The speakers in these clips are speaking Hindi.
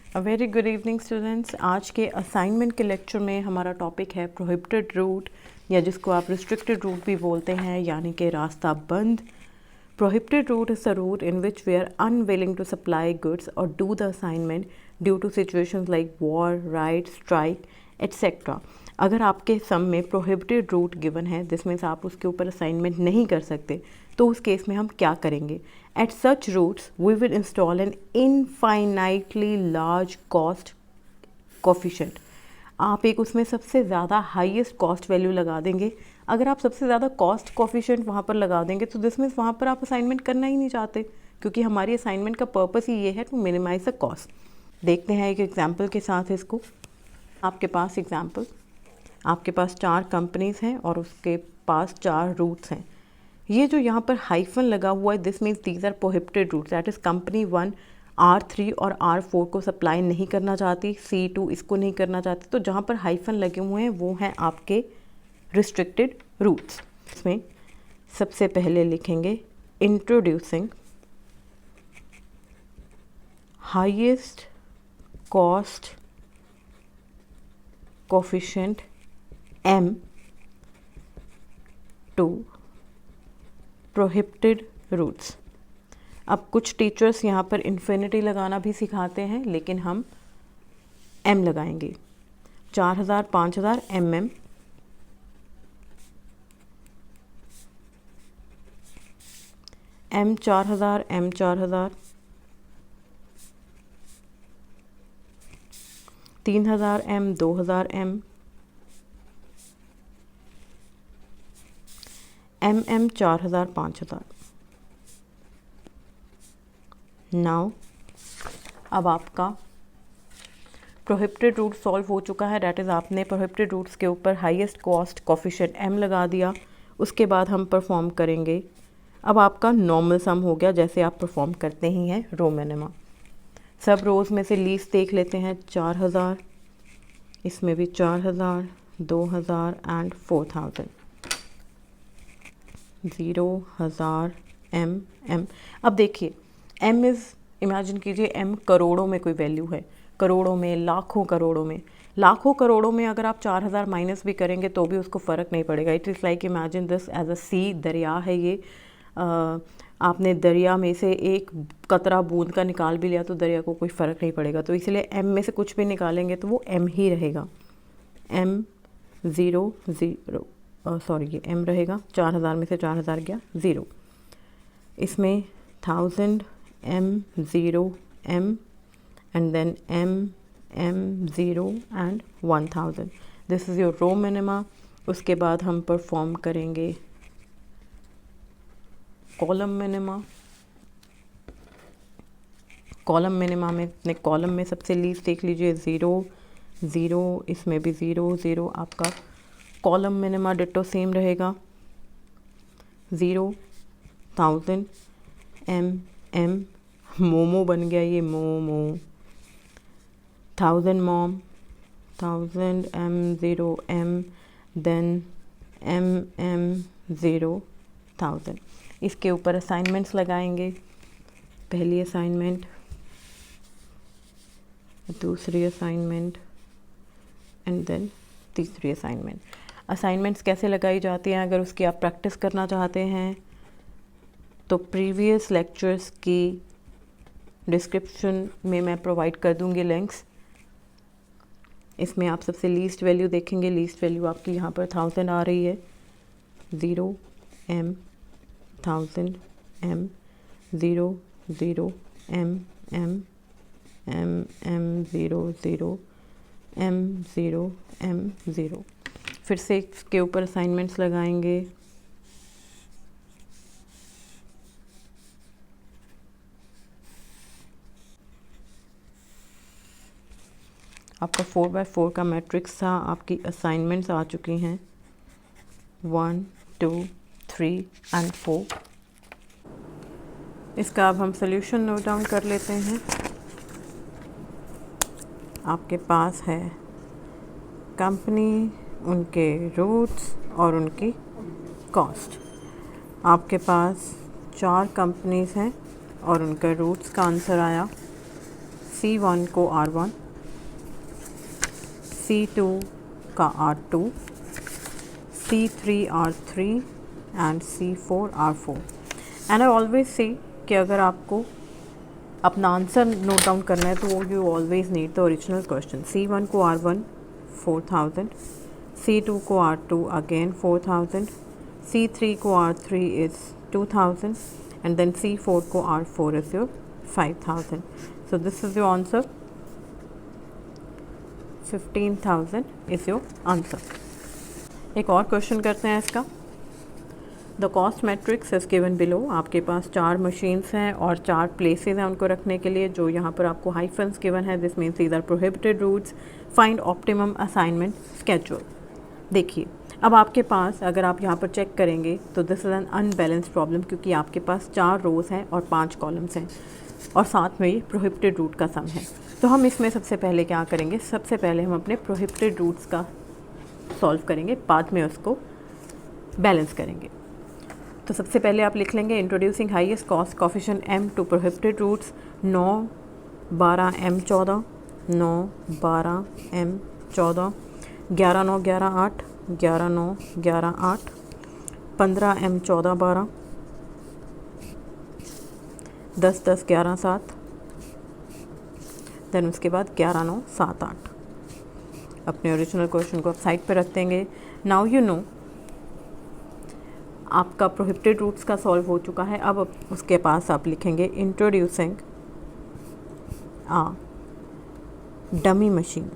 A very good evening students. आज के असाइनमेंट के लेक्चर में हमारा टॉपिक है प्रोहिबिटेड रूट, या जिसको आप रिस्ट्रिक्टेड रूट भी बोलते हैं, यानी कि रास्ता बंद। Prohibited route is a route in which we are unwilling to supply goods और do the assignment due to situations like war, right, strike etcetera. अगर आपके सम में प्रोहिबिटेड रूट गिवन है, दिस मीन्स आप उसके ऊपर असाइनमेंट नहीं कर सकते, तो उस केस में हम क्या करेंगे? At such routes we will install an infinitely large cost coefficient. आप एक उसमें सबसे ज़्यादा हाईएस्ट कॉस्ट वैल्यू लगा देंगे। अगर आप सबसे ज़्यादा कॉस्ट कोफिशेंट वहाँ पर लगा देंगे तो दिस मीन्स वहाँ पर आप असाइनमेंट करना ही नहीं चाहते, क्योंकि हमारी असाइनमेंट का पर्पस ही ये है टू मिनिमाइज द कॉस्ट। देखते हैं एक एग्जाम्पल के साथ इसको। आपके पास एग्जाम्पल, आपके पास 4 कंपनीज़ हैं और उसके पास 4 रूट्स हैं। ये जो यहाँ पर हाइफन लगा हुआ है, this means these are prohibited routes. That is company 1 R3 और R4 को सप्लाई नहीं करना चाहती, C2 इसको नहीं करना चाहती, तो जहाँ पर हाइफन लगे हुए हैं वो हैं आपके रिस्ट्रिक्टेड रूट्स। इसमें सबसे पहले लिखेंगे introducing highest cost coefficient M to prohibited routes. अब कुछ टीचर्स यहाँ पर इन्फिनिटी लगाना भी सिखाते हैं, लेकिन हम M लगाएंगे। 4000 5000 mm, M 4000 M 4000, 3000 M 2000 M, MM 4000 5000। Now अब आपका प्रोहिबिटेड रूट सॉल्व हो चुका है। डैट इज़ आपने प्रोहिबिटेड रूट्स के ऊपर हाईएस्ट कॉस्ट कोफिशिएंट M लगा दिया। उसके बाद हम परफॉर्म करेंगे। अब आपका नॉर्मल सम हो गया, जैसे आप परफॉर्म करते ही हैं रो मिनिमा। सब रोज़ में से लीस्ट देख लेते हैं। 4000, इसमें भी 4000, 2000 एंड 4000। 0,000 M। अब देखिए M इज़, इमेजिन कीजिए M करोड़ों में कोई वैल्यू है, करोड़ों में, लाखों करोड़ों में। लाखों करोड़ों में अगर आप 4000 माइनस भी करेंगे तो भी उसको फ़र्क नहीं पड़ेगा। It is like imagine this as a sea, दरिया है ये। आपने दरिया में से एक कतरा बूंद का निकाल भी लिया तो दरिया को कोई फ़र्क नहीं पड़ेगा, तो इसलिए M में से कुछ भी निकालेंगे तो वो M ही रहेगा। M 0 0 सॉरी ये M रहेगा। 4000 में से 4000 गया 0। इसमें 1000 M 0 M and then M 0 and 1000। This is your row minima. उसके बाद हम परफॉर्म करेंगे कॉलम मिनिमा। कॉलम मिनिमा में अपने कॉलम में सबसे लीस्ट देख लीजिए 0 0, इसमें भी 0 0। आपका कॉलम मिनिमा डिट्टो सेम रहेगा। 0,000 M मोमो बन गया ये, मोमो। 1000 मॉम, 1000 M 0 M, देन M 0,000। इसके ऊपर असाइनमेंट्स लगाएंगे। पहली असाइनमेंट, दूसरी असाइनमेंट एंड देन तीसरी असाइनमेंट। असाइनमेंट्स कैसे लगाई जाती हैं, अगर उसकी आप प्रैक्टिस करना चाहते हैं तो प्रीवियस लेक्चर्स की डिस्क्रिप्शन में मैं प्रोवाइड कर दूंगी लिंक्स। इसमें आप सबसे लीस्ट वैल्यू देखेंगे। लीस्ट वैल्यू आपकी यहाँ पर 1000 आ रही है। 0 M 1000 M 0 0 M 0 0 M 0 M 0। फिर से इसके ऊपर असाइनमेंट्स लगाएंगे। आपका 4x4 का मैट्रिक्स था। आपकी असाइनमेंट्स आ चुकी हैं 1 2 3 एंड 4। इसका अब हम सॉल्यूशन नोट डाउन कर लेते हैं। आपके पास है कंपनी, उनके रूट्स और उनकी कॉस्ट। आपके पास 4 कंपनीज़ हैं और उनका रूट्स का आंसर आया C1 को R1, C2 का R2, C3 R3 and C4 R4। And I always say कि अगर आपको अपना आंसर नोट डाउन करना है तो you always need the original question. C1 को R1 4000, C2 को R2 अगेन 4000, C3 को R3 is 2000 and then C4 को R4 is your 5000. So this is your answer. 15,000 is your answer. एक और क्वेश्चन करते हैं इसका। The cost matrix is given below. आपके पास 4 मशीन्स हैं और 4 प्लेसेस हैं उनको रखने के लिए, जो यहाँ पर आपको हाइफन्स गिवन है। This means these are prohibited routes. Find optimum assignment schedule. देखिए अब आपके पास अगर आप यहाँ पर चेक करेंगे तो this is an unbalanced problem, क्योंकि आपके पास 4 रोज़ हैं और 5 कॉलम्स हैं और साथ में ये प्रोहिबिटेड रूट का सम है। तो हम इसमें सबसे पहले क्या करेंगे, सबसे पहले हम अपने प्रोहिबिटेड रूट्स का सॉल्व करेंगे, बाद में उसको बैलेंस करेंगे। तो सबसे पहले आप लिख लेंगे introducing highest cost coefficient m to prohibited routes. 9 12 m 14, 9 12 m 14, 11 9 11 8, 11 9 11 8, 15 m 14 12, 10 10 11 7, then उसके बाद 11 9 7 8। अपने ओरिजिनल क्वेश्चन को आप साइड पे रख देंगे। नाउ यू नो आपका प्रोहिबिटेड रूट्स का सॉल्व हो चुका है। अब उसके पास आप लिखेंगे introducing a dummy machine,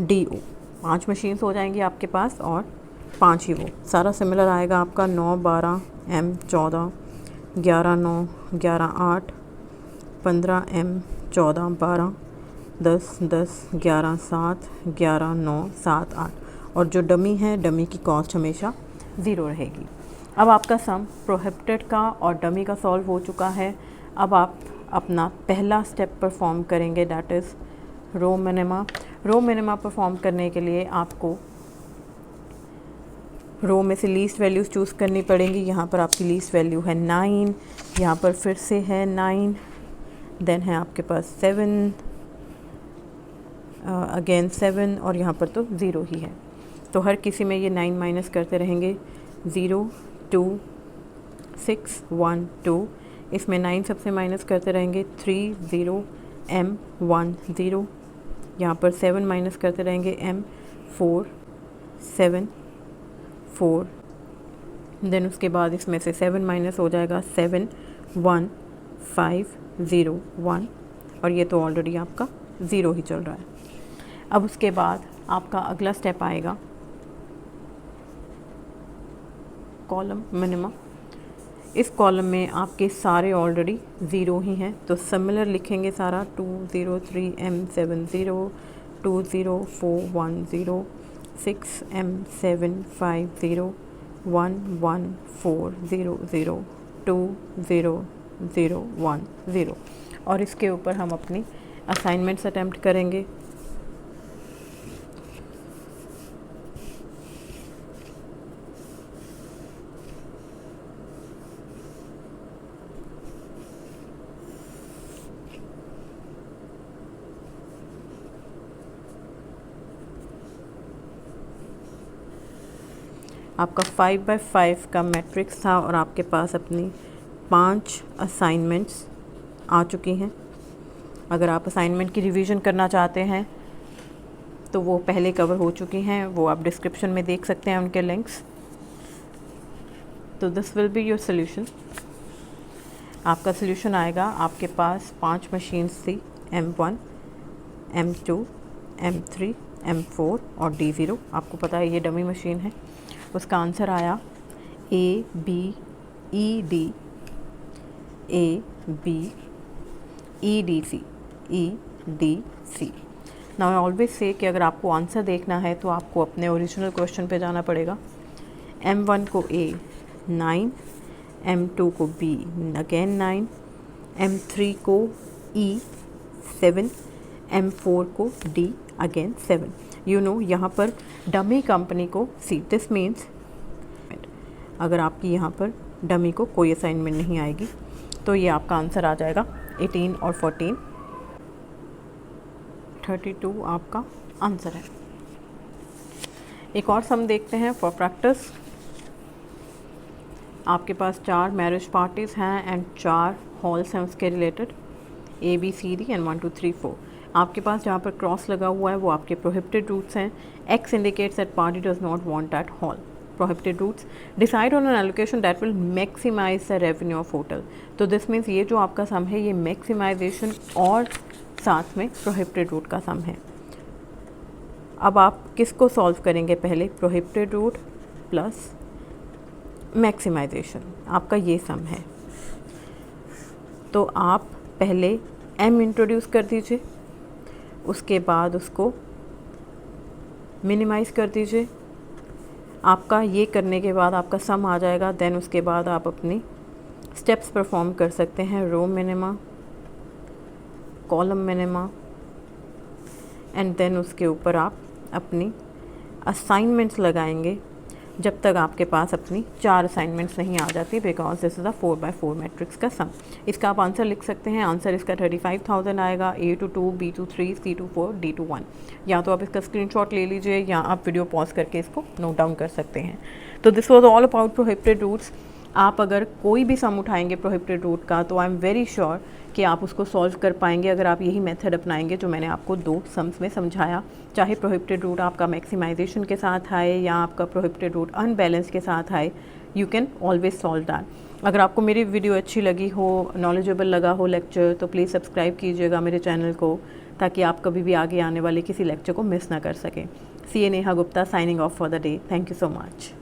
DO। 5 machines हो जाएंगी आपके पास और 5 ही वो, सारा सिमिलर आएगा आपका। 9 12 m 14, 11 9 11 8, 15 m 14 12, 10 10 11 7, 11 9 7 8। और जो डमी है, डमी की कॉस्ट हमेशा 0 रहेगी। अब आपका सम प्रोहिबिटेड का और डमी का सॉल्व हो चुका है। अब आप अपना पहला स्टेप परफॉर्म करेंगे, that is row minima. Row minima perform करने के लिए आपको रो में से लीस्ट वैल्यूज़ चूज़ करनी पड़ेंगी। यहाँ पर आपकी लीस्ट वैल्यू है 9, यहाँ पर फिर से है 9, देन है आपके पास 7, अगेन 7 और यहाँ पर तो 0 ही है। तो हर किसी में ये 9 माइनस करते रहेंगे। 0 2 6 1 2, इसमें 9 सबसे माइनस करते रहेंगे। 3 0 m 1 0, यहाँ पर 7 माइनस करते रहेंगे। m 4 7 4, देन उसके बाद इसमें से 7 माइनस हो जाएगा। 7 1 5 0 1, और ये तो ऑलरेडी आपका 0 ही चल रहा है। अब उसके बाद आपका अगला स्टेप आएगा कॉलम मिनिमा। इस कॉलम में आपके सारे ऑलरेडी 0 ही हैं, तो सिमिलर लिखेंगे सारा। 2 0 3 m 7 0, 2 0 4 1 0, 6 m 7 5 0, 1 1 4 0 0, 2 0 0 1 0। और इसके ऊपर हम अपनी असाइनमेंट्स अटेम्प्ट करेंगे। आपका 5x5 का मैट्रिक्स था और आपके पास अपनी 5 असाइनमेंट्स आ चुकी हैं। अगर आप असाइनमेंट की रिवीजन करना चाहते हैं तो वो पहले कवर हो चुकी हैं, वो आप डिस्क्रिप्शन में देख सकते हैं उनके लिंक्स। तो this will be your solution. आपका सोल्यूशन आएगा, आपके पास 5 मशीन्स थी, M1 M2 M3 M4 और D0। आपको पता है ये डमी मशीन है। उसका आंसर आया A B E D, A B E D C, E D C। Now I always say कि अगर आपको आंसर देखना है तो आपको अपने ओरिजिनल क्वेश्चन पे जाना पड़ेगा। M1 को A 9, M2 को B अगेन 9, M3 को E 7, M4 को D अगेन 7। यू नो यहाँ पर डमी कंपनी को सी, दिस मीन्स अगर आपकी यहाँ पर डमी को कोई असाइनमेंट नहीं आएगी तो ये आपका आंसर आ जाएगा 18 और 14। 32 आपका आंसर है। एक और सम देखते हैं फॉर प्रैक्टिस। आपके पास 4 मैरिज पार्टीज़ हैं एंड 4 हॉल्स हैं उसके रिलेटेड, ABCD एंड 1 2 3 4। आपके पास जहाँ पर क्रॉस लगा हुआ है वो आपके प्रोहिबिटेड रूट्स हैं। X indicates that party does not want that hall. Prohibited routes decide on an allocation that will maximise the revenue of hotel. तो दिस मीन्स ये जो आपका सम है ये मैक्सिमाइजेशन और साथ में प्रोहिबिटेड रूट का सम है। अब आप किसको सॉल्व करेंगे? पहले प्रोहिबिटेड रूट प्लस मैक्सिमाइजेशन, आपका ये सम है। तो आप पहले m इंट्रोड्यूस कर दीजिए, उसके बाद उसको मिनिमाइज़ कर दीजिए। आपका ये करने के बाद आपका सम आ जाएगा। देन उसके बाद आप अपनी स्टेप्स परफॉर्म कर सकते हैं, row minima, column minima, and then उसके ऊपर आप अपनी असाइनमेंट्स लगाएंगे जब तक आपके पास अपनी 4 असाइनमेंट्स नहीं आ जाती, because this is a 4x4 matrix का सम। इसका आप आंसर लिख सकते हैं। आंसर इसका 35,000 आएगा। A22, B23, C24, D21। या तो आप इसका स्क्रीनशॉट ले लीजिए या आप वीडियो पॉज करके इसको नोट डाउन कर सकते हैं। तो this was all about prohibited routes. आप अगर कोई भी सम उठाएंगे प्रोहिबिटेड रूट का तो आई एम वेरी श्योर कि आप उसको सॉल्व कर पाएंगे अगर आप यही मेथड अपनाएंगे जो मैंने आपको 2 सम्स में समझाया। चाहे प्रोहिबिटेड रूट आपका मैक्सिमाइजेशन के साथ आए या आपका प्रोहिबिटेड रूट अनबैलेंस के साथ आए, you can always solve that. अगर आपको मेरी वीडियो अच्छी लगी हो, नॉलेजेबल लगा हो लेक्चर, तो प्लीज़ सब्सक्राइब कीजिएगा मेरे चैनल को, ताकि आप कभी भी आगे आने वाले किसी लेक्चर को मिस ना कर सकें। CA Neha Gupta signing off for the day. Thank you so much.